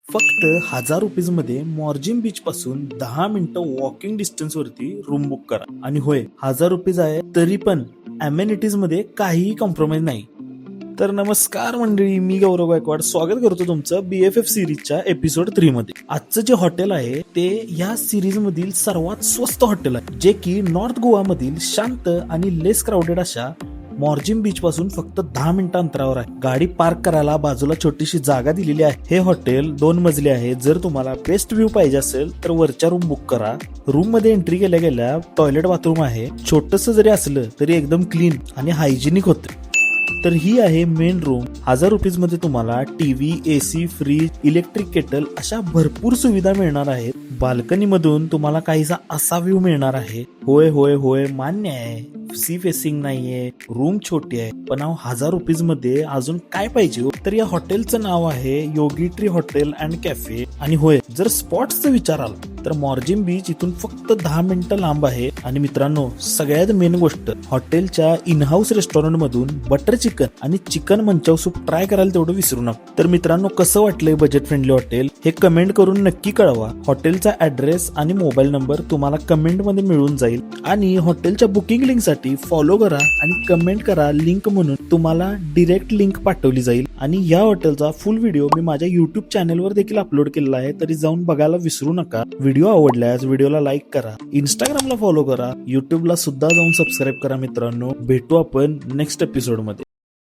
फक्त 1000 रुपीज मध्ये मॉर्जिन बीच पासून 10 मिनिटं वॉकिंग डिस्टन्स वरती रूम बुक करा. आणि होय, 1000 रुपीज आहे तरी पण अमेनिटीज मध्ये काहीही कॉम्प्रोमाइज नाही. तर नमस्कार मंडळी, मी गौरव गायकवाड स्वागत करतो तुमचं BFF सिरीजच्या एपिसोड 3 मध्ये. आजचं जे हॉटेल आहे ते या सिरीज मधील सर्वात स्वस्त हॉटेल आहे, जे की नॉर्थ गोवा मधील शांत आणि लेस क्राऊडेड अशा मॉर्जिन बीच पासून फक्त 10 मिनिटं अंतरावर आहे. गाडी पार्क करायला बाजूला छोटीशी जागा दिलेली आहे. हे हॉटेल 2 मजली आहे. जर तुम्हाला बेस्ट व्ह्यू पाहिजे असेल तर वरच्या रूम बुक करा. रूम मध्ये एंट्री केल्या गेल्या टॉयलेट बाथरूम आहे. छोटस जरी असलं तरी एकदम क्लीन आणि हायजेनिक होतं. तर ही आहे मेन रूम. 1000 रुपीज मध्ये तुम्हाला TV, AC, fridge, electric kettle अशा भरपूर सुविधा मिळणार आहेत. बाल्कनी मधून तुम्हाला काहीसा असा व्ह्यू मिळणार आहे. होय होय होय, मान्य आहे, सी फेसिंग नाहीये, रूम छोटी आहे, पण 1000 रुपीज मध्ये अजून काय पाहिजे हो? तर या हॉटेलचं नाव आहे योगी ट्री हॉटेल अँड कॅफे. आणि होय, जर स्पॉट्सचा विचार आला तर मॉर्जिन बीच इथून फक्त 10 मिनिटं लांब आहे. आणि मित्रांनो, सगळ्यात मेन गोष्ट, हॉटेलच्या इन हाऊस रेस्टॉरंट मधून बटर चिकन आणि चिकन मंचाव सूप ट्राय करायला तेवढं विसरू नका. तर मित्रांनो, कसं वाटलंय बजेट फ्रेंडली हॉटेल हे कमेंट करून नक्की कळवा. हॉटेलचा ऍड्रेस आणि मोबाईल नंबर तुम्हाला कमेंट मध्ये मिळून जाईल. आणि हॉटेलच्या बुकिंग लिंक साठी फॉलो करा आणि कमेंट करा लिंक म्हणून, तुम्हाला डिरेक्ट लिंक पाठवली जाईल. आणि या हॉटेलचा फुल व्हिडिओ मी माझ्या युट्यूब चॅनलवर देखील अपलोड केलेला आहे, तरी जाऊन बघायला विसरू नका. व्हिडिओ आवडल्यास व्हिडिओला लाईक करा, इंस्टाग्रामला फॉलो करा, युट्यूबला सुद्धा जाऊन सबस्क्राईब करा. मित्रांनो, भेटू आपण नेक्स्ट एपिसोड मध्ये.